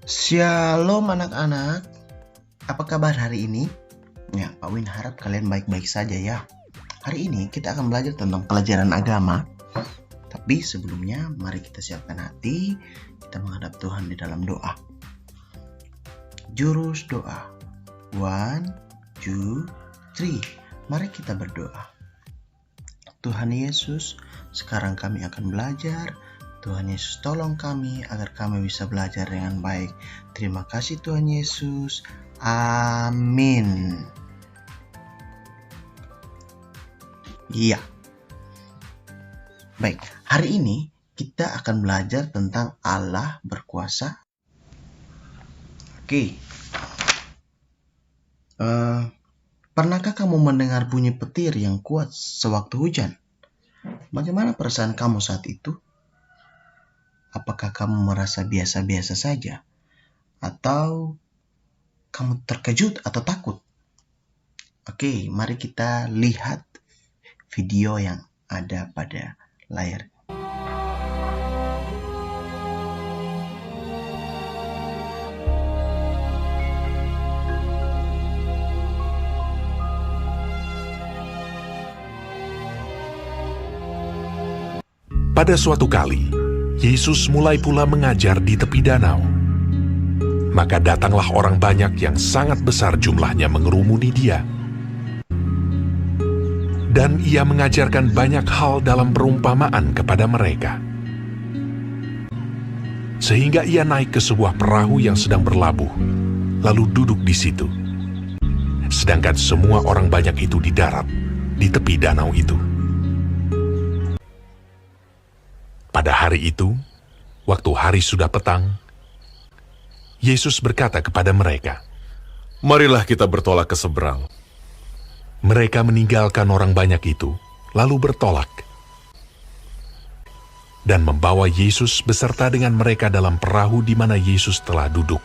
Shalom anak-anak, apa kabar hari ini? Ya, Pak Win harap kalian baik-baik saja ya. Hari ini kita akan belajar tentang pelajaran agama. Tapi sebelumnya, mari kita siapkan hati, kita menghadap Tuhan di dalam doa. Jurus doa. 1, 2, 3. Mari kita berdoa. Tuhan Yesus, sekarang kami akan belajar. Tuhan Yesus, tolong kami agar kami bisa belajar dengan baik. Terima kasih Tuhan Yesus. Amin. Iya. Baik, hari ini kita akan belajar tentang Allah berkuasa. Oke. Pernahkah kamu mendengar bunyi petir yang kuat sewaktu hujan? Bagaimana perasaan kamu saat itu? Apakah kamu merasa biasa-biasa saja? Atau kamu terkejut atau takut? Oke, mari kita lihat video yang ada pada layar. Pada suatu kali, Yesus mulai pula mengajar di tepi danau. Maka datanglah orang banyak yang sangat besar jumlahnya mengerumuni dia. Dan ia mengajarkan banyak hal dalam perumpamaan kepada mereka. Sehingga ia naik ke sebuah perahu yang sedang berlabuh, lalu duduk di situ. Sedangkan semua orang banyak itu di darat, di tepi danau itu. Pada hari itu, waktu hari sudah petang, Yesus berkata kepada mereka, "Marilah kita bertolak ke seberang." Mereka meninggalkan orang banyak itu, lalu bertolak. Dan membawa Yesus beserta dengan mereka dalam perahu di mana Yesus telah duduk.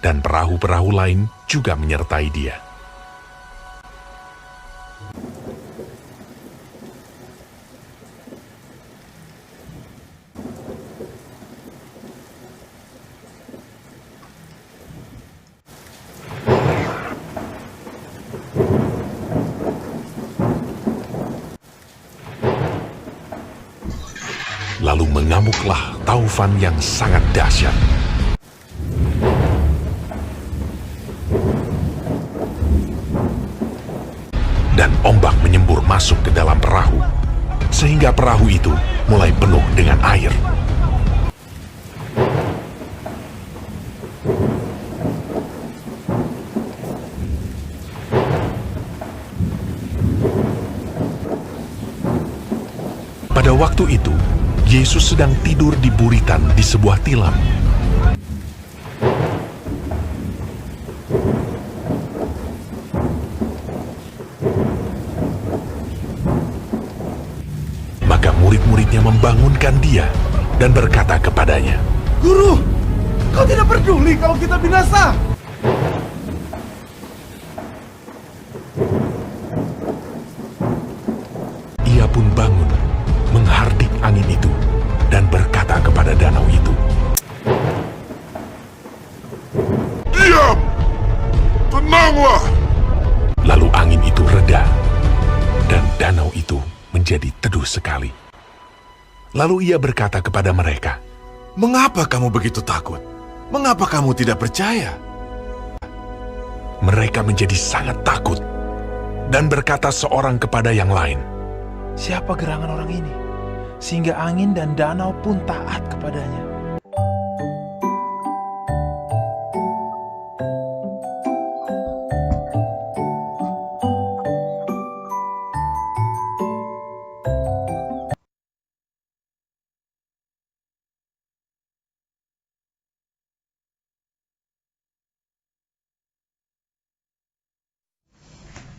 Dan perahu-perahu lain juga menyertai dia. Lalu mengamuklah taufan yang sangat dahsyat. Dan ombak menyembur masuk ke dalam perahu, sehingga perahu itu mulai penuh dengan air. Pada waktu itu, Yesus sedang tidur di buritan di sebuah tilam. Maka murid-muridnya membangunkan dia dan berkata kepadanya, "Guru, kau tidak peduli kalau kita binasa?" Ia pun bangun, menghardik angin itu, dan berkata kepada danau itu, "Diam! Tenanglah!" Lalu angin itu reda, dan danau itu menjadi teduh sekali. Lalu ia berkata kepada mereka, "Mengapa kamu begitu takut? Mengapa kamu tidak percaya?" Mereka menjadi sangat takut, dan berkata seorang kepada yang lain, Siapa gerangan orang ini, sehingga angin dan danau pun taat kepadanya?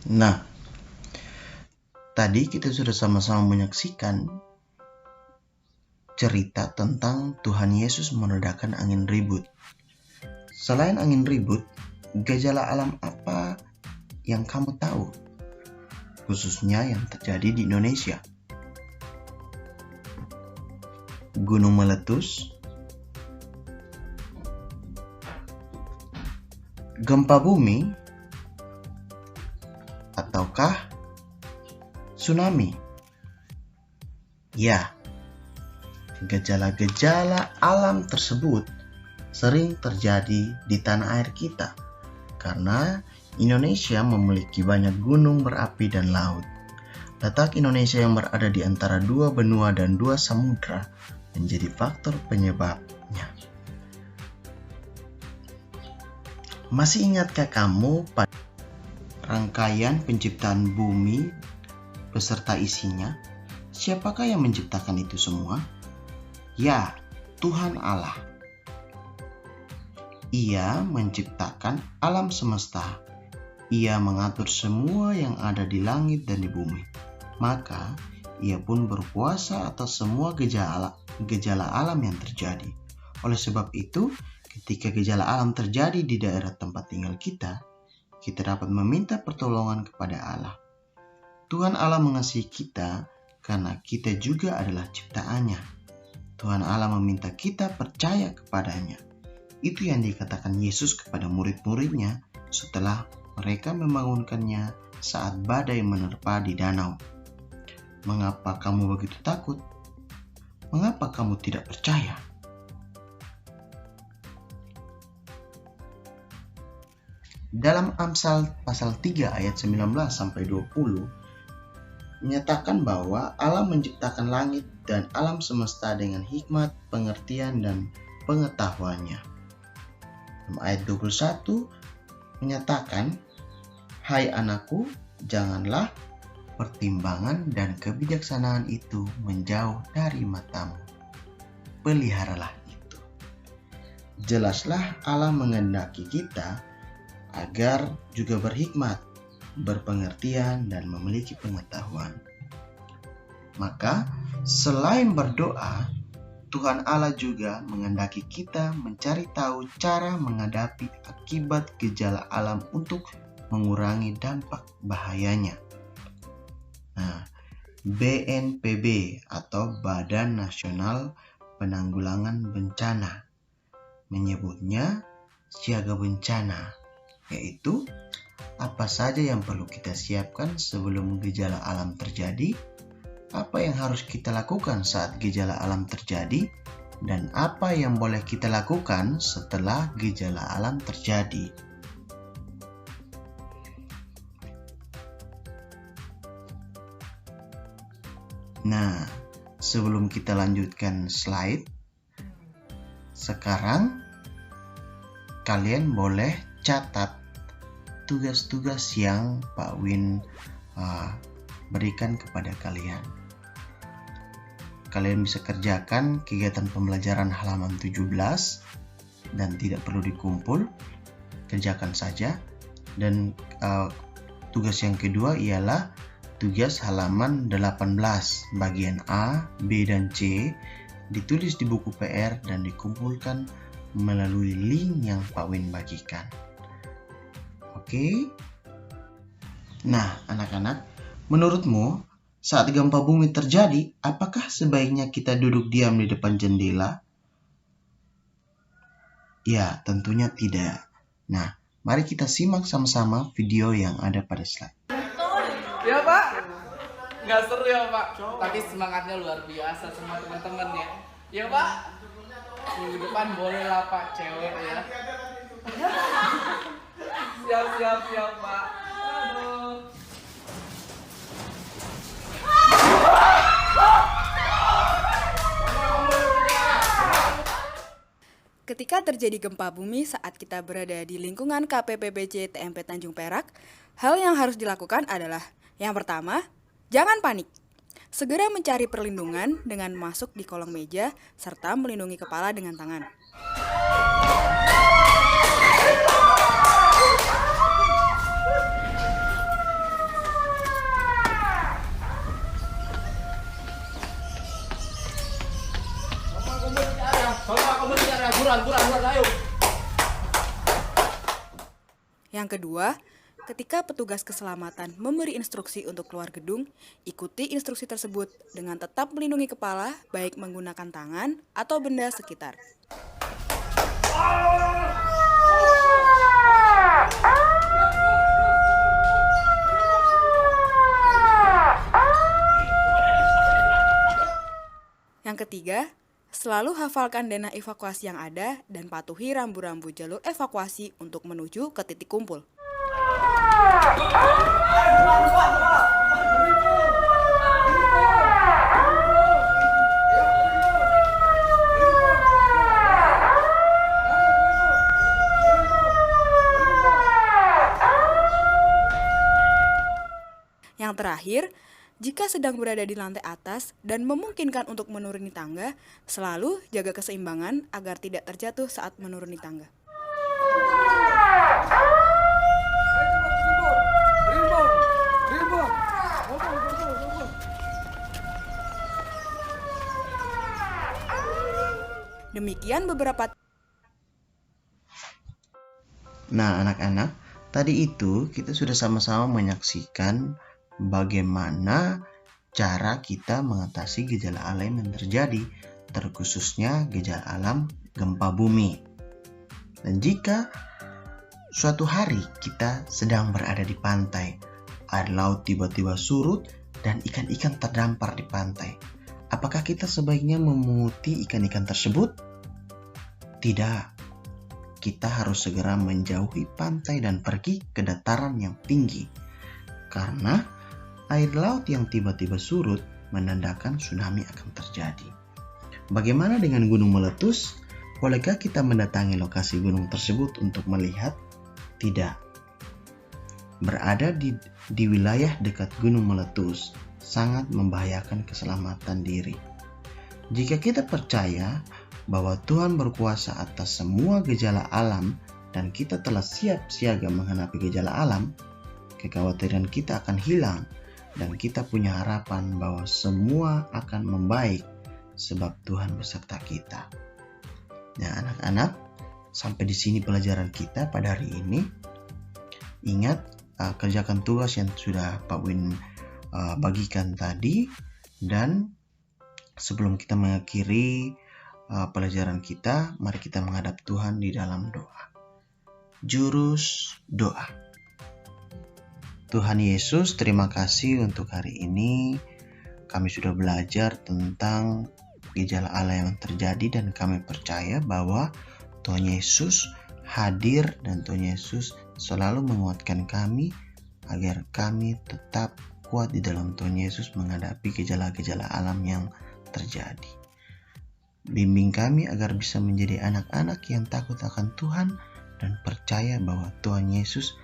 Nah, tadi kita sudah sama-sama menyaksikan cerita tentang Tuhan Yesus meredakan angin ribut. Selain angin ribut, gejala alam apa yang kamu tahu? Khususnya yang terjadi di Indonesia. Gunung meletus, Gempa bumi ataukah tsunami? Ya, gejala-gejala alam tersebut sering terjadi di tanah air kita karena Indonesia memiliki banyak gunung berapi dan laut. Letak Indonesia yang berada di antara dua benua dan dua samudra menjadi faktor penyebabnya. Masih ingatkah kamu pada rangkaian penciptaan bumi beserta isinya? Siapakah yang menciptakan itu semua? Ya, Tuhan Allah. Ia menciptakan alam semesta. Ia mengatur semua yang ada di langit dan di bumi. Maka, ia pun berkuasa atas semua gejala alam yang terjadi. Oleh sebab itu, ketika gejala alam terjadi di daerah tempat tinggal kita dapat meminta pertolongan kepada Allah. Tuhan Allah mengasihi kita karena kita juga adalah ciptaannya. Tuhan Allah meminta kita percaya kepadanya. Itu yang dikatakan Yesus kepada murid-muridnya setelah mereka membangunkannya saat badai menerpa di danau. Mengapa kamu begitu takut? Mengapa kamu tidak percaya? Dalam Amsal pasal 3 ayat 19-20 menyatakan bahwa Allah menciptakan langit dan alam semesta dengan hikmat, pengertian, dan pengetahuannya. Dalam ayat 21 menyatakan, "Hai anakku, janganlah pertimbangan dan kebijaksanaan itu menjauh dari matamu. Peliharalah itu." Jelaslah Allah menghendaki kita agar juga berhikmat, berpengertian, dan memiliki pengetahuan. Maka, selain berdoa, Tuhan Allah juga menghendaki kita mencari tahu cara menghadapi akibat gejala alam untuk mengurangi dampak bahayanya. Nah, BNPB atau Badan Nasional Penanggulangan Bencana menyebutnya siaga bencana, yaitu apa saja yang perlu kita siapkan sebelum gejala alam terjadi, apa yang harus kita lakukan saat gejala alam terjadi, dan apa yang boleh kita lakukan setelah gejala alam terjadi. Nah, sebelum kita lanjutkan slide, sekarang kalian boleh catat tugas-tugas yang Pak Win berikan kepada kalian. Kalian bisa kerjakan kegiatan pembelajaran halaman 17 dan tidak perlu dikumpul, kerjakan saja. Dan tugas yang kedua ialah tugas halaman 18 bagian A, B, dan C ditulis di buku PR dan dikumpulkan melalui link yang Pak Win bagikan. Oke. Nah, anak-anak, menurutmu saat gempa bumi terjadi, apakah sebaiknya kita duduk diam di depan jendela? Ya, tentunya tidak. Nah, mari kita simak sama-sama video yang ada pada slide. Ya Pak, nggak seru ya Pak, tapi semangatnya luar biasa sama teman-teman ya. Ya Pak, minggu depan boleh lah Pak, cewek ya. Siap Pak. Aduh. Ketika terjadi gempa bumi saat kita berada di lingkungan KPPBC TMP Tanjung Perak, hal yang harus dilakukan adalah yang pertama, jangan panik. Segera mencari perlindungan dengan masuk di kolong meja serta melindungi kepala dengan tangan. Yang kedua, ketika petugas keselamatan memberi instruksi untuk keluar gedung, ikuti instruksi tersebut dengan tetap melindungi kepala, baik menggunakan tangan atau benda sekitar. Yang ketiga, selalu hafalkan dana evakuasi yang ada dan patuhi rambu-rambu jalur evakuasi untuk menuju ke titik kumpul. Yang terakhir, jika sedang berada di lantai atas dan memungkinkan untuk menuruni tangga, selalu jaga keseimbangan agar tidak terjatuh saat menuruni tangga. Demikian beberapa. Nah, anak-anak, tadi itu kita sudah sama-sama menyaksikan bagaimana cara kita mengatasi gejala alam yang terjadi, terkhususnya gejala alam gempa bumi. Dan jika suatu hari kita sedang berada di pantai, air laut tiba-tiba surut dan ikan-ikan terdampar di pantai, apakah kita sebaiknya memunguti ikan-ikan tersebut? Tidak. Kita harus segera menjauhi pantai dan pergi ke dataran yang tinggi. Karena air laut yang tiba-tiba surut menandakan tsunami akan terjadi. Bagaimana dengan gunung meletus? Bolehkah kita mendatangi lokasi gunung tersebut untuk melihat? Tidak. Berada di wilayah dekat gunung meletus sangat membahayakan keselamatan diri. Jika kita percaya bahwa Tuhan berkuasa atas semua gejala alam dan kita telah siap siaga menghadapi gejala alam, kekhawatiran kita akan hilang dan kita punya harapan bahwa semua akan membaik sebab Tuhan beserta kita. Nah, anak-anak, sampai di sini pelajaran kita pada hari ini. Ingat, kerjakan tugas yang sudah Pak Win bagikan tadi, dan sebelum kita mengakhiri pelajaran kita, mari kita menghadap Tuhan di dalam doa. Jurus doa. Tuhan Yesus, terima kasih untuk hari ini. Kami sudah belajar tentang gejala Allah yang terjadi dan kami percaya bahwa Tuhan Yesus hadir dan Tuhan Yesus selalu menguatkan kami agar kami tetap kuat di dalam Tuhan Yesus menghadapi gejala-gejala alam yang terjadi. Bimbing kami agar bisa menjadi anak-anak yang takut akan Tuhan dan percaya bahwa Tuhan Yesus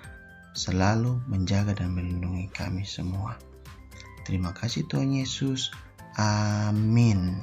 selalu menjaga dan melindungi kami semua. Terima kasih Tuhan Yesus. Amin.